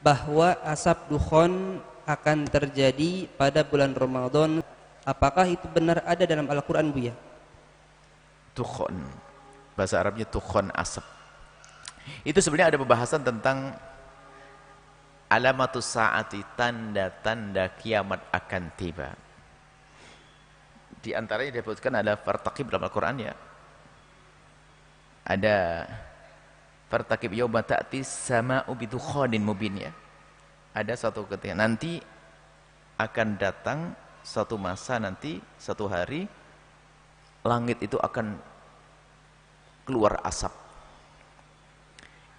bahwa asap dukhon akan terjadi pada bulan Ramadan. Apakah itu benar ada dalam Al-Quran, Buya? Dukhon, bahasa Arabnya dukhon, asap. Itu sebenarnya ada pembahasan tentang alamatus saati, tanda-tanda kiamat akan tiba. Di antaranya disebutkan ada fartaqib dalam Al-Quran ya. Ada fartaqib yawma ta'ti sama'u bidukhanin mubin ya. Ada suatu ketika nanti akan datang suatu masa, nanti satu hari langit itu akan keluar asap.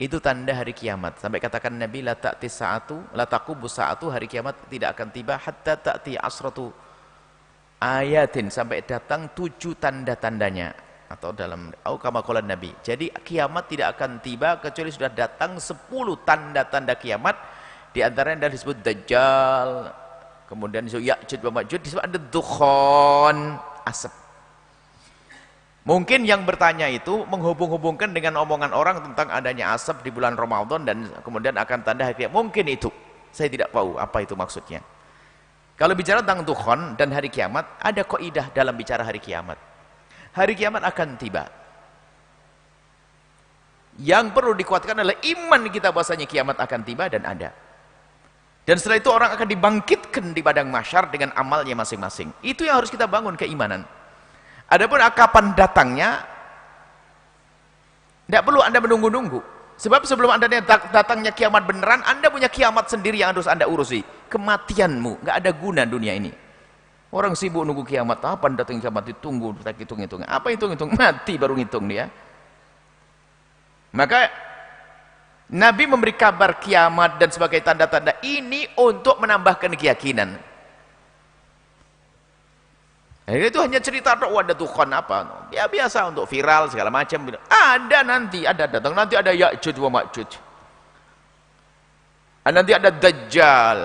Itu tanda hari kiamat. Sampai katakan Nabi, la ta'ti sa'atu, la taqubu sa'atu, hari kiamat tidak akan tiba hatta ta'ti asratu ayatin, sampai datang 7 tanda-tandanya, atau dalam kama qala Nabi. Jadi kiamat tidak akan tiba kecuali sudah datang 10 tanda-tanda kiamat. Di antaranya disebut Dajjal, kemudian disebut Ya'juj wa Ma'juj, disebut ada dukhon, asap. Mungkin yang bertanya itu menghubung-hubungkan dengan omongan orang tentang adanya asap di bulan Ramadan dan kemudian akan tanda hari kiamat. Mungkin itu, saya tidak tahu apa itu maksudnya. Kalau bicara tentang dukhon dan hari kiamat, ada kaidah dalam bicara hari kiamat. Hari kiamat akan tiba. Yang perlu dikuatkan adalah iman kita bahwasanya kiamat akan tiba dan ada. Dan setelah itu orang akan dibangkitkan di padang mahsyar dengan amalnya masing-masing. Itu yang harus kita bangun, keimanan. Adapun kapan datangnya, tidak perlu Anda menunggu-nunggu. Sebab sebelum Anda datangnya kiamat beneran, Anda punya kiamat sendiri yang harus Anda urusi. Kematianmu, nggak ada guna dunia ini. Orang sibuk nunggu kiamat, apa datang kiamat, ditunggu, hitung-hitung. Apa hitung-hitung? Mati baru ngitung dia. Maka Nabi memberi kabar kiamat dan sebagai tanda-tanda ini untuk menambahkan keyakinan. Itu hanya cerita ada dukhon apa? Ya biasa untuk viral segala macam. Ada nanti, ada datang nanti ada Ya'juj wa Ma'juj. Nanti ada Dajjal.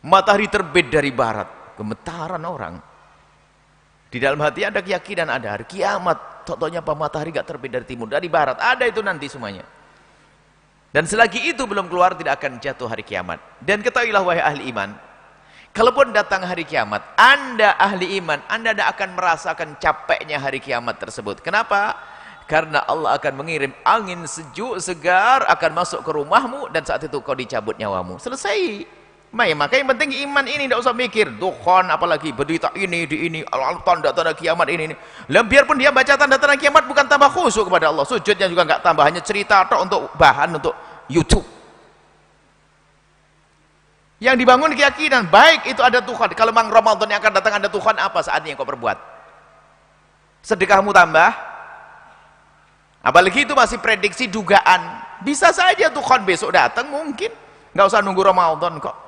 Matahari terbit dari barat, gemetaran orang. Di dalam hati ada keyakinan ada hari kiamat. Contohnya apa? Matahari gak terbit dari timur, dari barat. Ada itu nanti semuanya. Dan selagi itu belum keluar, tidak akan jatuh hari kiamat. Dan ketahuilah wahai ahli iman, kalaupun datang hari kiamat, Anda ahli iman, Anda tidak akan merasakan capeknya hari kiamat tersebut. Kenapa? Karena Allah akan mengirim angin sejuk, segar, akan masuk ke rumahmu, dan saat itu kau dicabut nyawamu. Selesai. Maka yang penting iman ini, tidak usah mikir dukhon apalagi berita ini di ini tanda-tanda kiamat ini. Biarpun dia baca tanda-tanda kiamat bukan tambah khusyuk kepada Allah, sujudnya juga enggak tambah, hanya cerita atau untuk bahan untuk YouTube. Yang dibangun keyakinan baik itu ada Tuhan. Kalau memang Ramadan yang akan datang ada Tuhan, apa saatnya yang kau perbuat? Sedekahmu tambah, apalagi itu masih prediksi dugaan, bisa saja Tuhan besok datang, mungkin nggak usah nunggu Ramadan kok.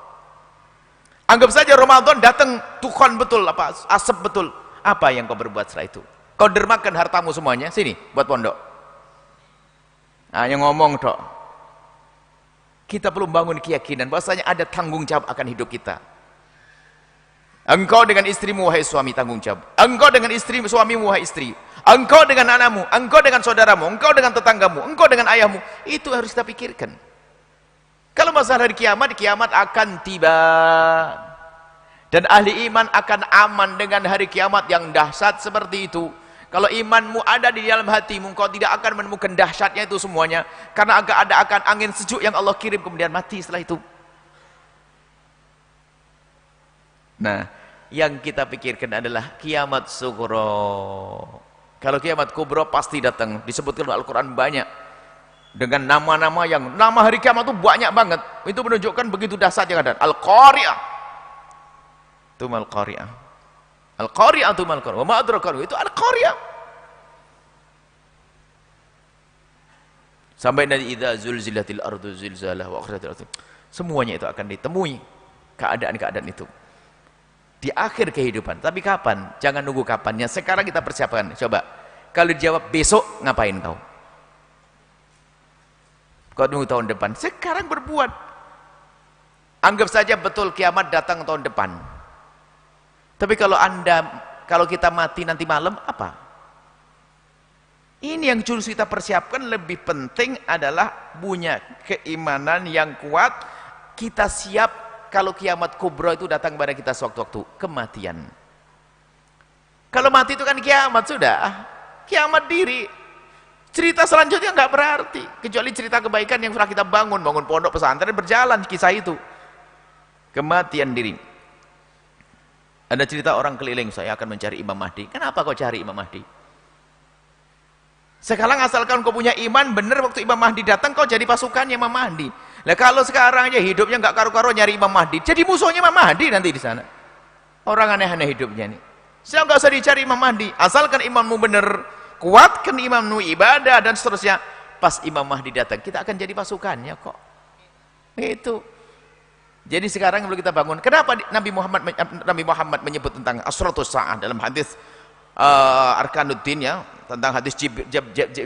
Anggap saja Ramadan datang Tuhan betul, apa asap betul, apa yang kau berbuat setelah itu? Kau dermakan hartamu semuanya sini buat pondok, hanya ngomong dok. Kita belum bangun keyakinan bahwasanya ada tanggung jawab akan hidup kita. Engkau dengan istrimu wahai suami tanggung jawab, engkau dengan istri suamimu wahai istri, engkau dengan anakmu, engkau dengan saudaramu, engkau dengan tetanggamu, engkau dengan ayahmu. Itu harus kita pikirkan. Kalau masalah hari kiamat, kiamat akan tiba. Dan ahli iman akan aman dengan hari kiamat yang dahsyat seperti itu. Kalau imanmu ada di dalam hatimu, kau tidak akan menemukan dahsyatnya itu semuanya. Karena akan angin sejuk yang Allah kirim kemudian mati setelah itu. Nah, yang kita pikirkan adalah kiamat sughra. Kalau kiamat kubra pasti datang. Disebutkan dalam Al-Quran banyak. Dengan nama-nama yang, nama hari kiamat itu banyak banget. Itu menunjukkan begitu dahsyat yang ada. Al-Qari'ah. Itu Al-Qari'ah. Al-Qari'ah itu Al-Qari'ah. Wa ma adraka, itu Al-Qari'ah. Sampai nanti idza zulzilatil ardu zilzalah wa akhrajatil ardu. Semuanya itu akan ditemui keadaan-keadaan itu di akhir kehidupan. Tapi kapan? Jangan nunggu kapannya. Sekarang kita persiapkan. Coba. Kalau dijawab besok, ngapain kau? Kau nunggu tahun depan. Sekarang berbuat. Anggap saja betul kiamat datang tahun depan. Tapi kalau kita mati nanti malam, apa? Ini yang harus kita persiapkan. Lebih penting adalah punya keimanan yang kuat. Kita siap kalau kiamat kubra itu datang pada kita sewaktu-waktu. Kematian. Kalau mati itu kan kiamat sudah. Kiamat diri. Cerita selanjutnya nggak berarti. Kecuali cerita kebaikan yang sudah kita bangun. Bangun pondok pesantren, berjalan kisah itu. Kematian diri. Ada cerita orang keliling, saya akan mencari Imam Mahdi. Kenapa kau cari Imam Mahdi? Sekarang asalkan kau punya iman, benar waktu Imam Mahdi datang, kau jadi pasukannya Imam Mahdi. Lah kalau sekarang aja hidupnya nggak karu-karu nyari Imam Mahdi, jadi musuhnya Imam Mahdi nanti di sana. Orang aneh-aneh hidupnya nih. Saya nggak usah dicari Imam Mahdi, asalkan imanmu benar, kuatkan imanmu ibadah dan seterusnya. Pas Imam Mahdi datang, kita akan jadi pasukannya kok. Itu. Jadi sekarang perlu kita bangun. Kenapa Nabi Muhammad menyebut tentang asratus sa'ah dalam hadis Arkanuddin ya, tentang hadis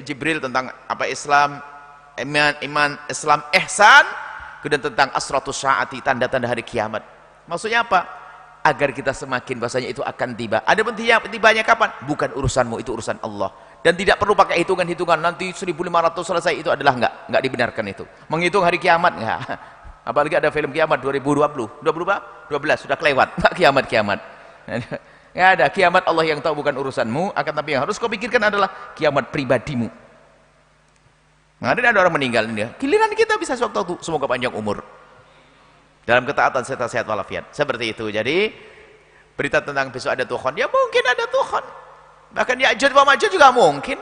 Jibril tentang apa Islam, iman, Islam, ihsan, kemudian tentang asratus sa'ati, tanda-tanda hari kiamat. Maksudnya apa? Agar kita semakin bahasanya itu akan tiba. Ada pun tibanya kapan? Bukan urusanmu, itu urusan Allah. Dan tidak perlu pakai hitungan-hitungan nanti 1500 selesai, itu adalah enggak dibenarkan itu. Menghitung hari kiamat enggak. Apalagi ada film kiamat 2020. 12 sudah kelewat. Enggak kiamat-kiamat. Ya ada kiamat, Allah yang tahu, bukan urusanmu. Akan tapi yang harus kau pikirkan adalah kiamat pribadimu. Nah, ada orang meninggal ini, giliran kita bisa sewaktu-waktu. Semoga panjang umur dalam ketaatan serta sehat walafiat. Seperti itu. Jadi berita tentang besok ada Tuhan, ya mungkin ada Tuhan. Bahkan Ya'juj wa Ma'juj juga mungkin.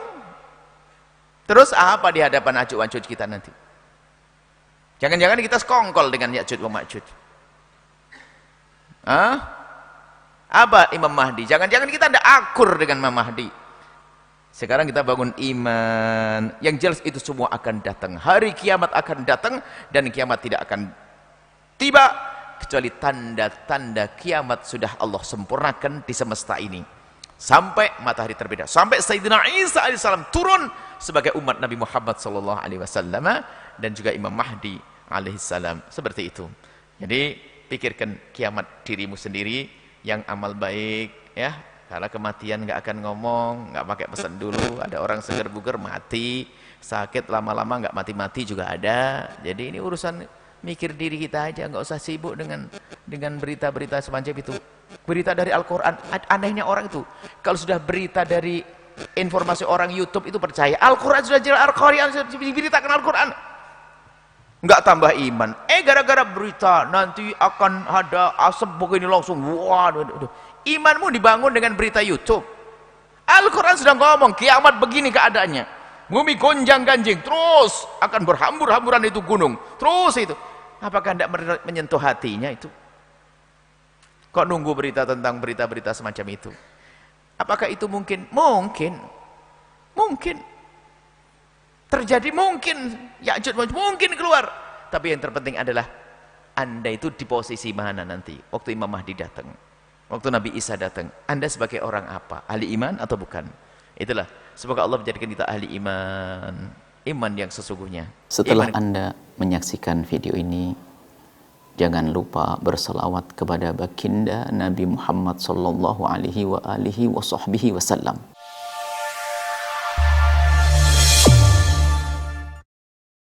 Terus apa di hadapan Ya'juj wa Ma'juj kita nanti? Jangan-jangan kita sekongkol dengan Ya'juj wa Ma'juj. Apa Imam Mahdi? Jangan-jangan kita tidak akur dengan Imam Mahdi. Sekarang kita bangun iman. Yang jelas itu semua akan datang. Hari kiamat akan datang, dan kiamat tidak akan tiba kecuali tanda-tanda kiamat sudah Allah sempurnakan di semesta ini. Sampai matahari terbit, sampai Sayyidina Isa alaihissalam turun sebagai umat Nabi Muhammad sallallahu alaihi wasallam, dan juga Imam Mahdi alaihissalam. Seperti itu. Jadi pikirkan kiamat dirimu sendiri yang amal baik ya. Karena kematian nggak akan ngomong, nggak pakai pesan dulu. Ada orang seger buger mati, sakit lama-lama nggak mati-mati juga ada. Jadi ini urusan mikir diri kita aja, nggak usah sibuk dengan berita-berita semacam itu. Berita dari Al-Quran, anehnya orang itu kalau sudah berita dari informasi orang YouTube itu percaya. Al-Quran sudah jelas, Al-Quran sudah diberitakan Al-Quran, nggak tambah iman. Gara-gara berita nanti akan ada asap begini langsung, waduh. Imanmu dibangun dengan berita YouTube. Al-Quran sudah ngomong kiamat begini keadaannya, bumi gonjang-ganjing, terus akan berhambur-hamburan itu gunung, terus itu. Apakah tidak menyentuh hatinya itu? Kok nunggu berita tentang berita-berita semacam itu? Apakah itu mungkin? Mungkin terjadi, mungkin Ya'juj mungkin keluar. Tapi yang terpenting adalah Anda itu di posisi mana nanti waktu Imam Mahdi datang, waktu Nabi Isa datang. Anda sebagai orang apa? Ahli iman atau bukan? Itulah, semoga Allah menjadikan kita ahli iman yang sesungguhnya. Setelah Anda menyaksikan video ini, jangan lupa berselawat kepada baginda Nabi Muhammad sallallahu alaihi wa alihi wa sahbihi wasallam.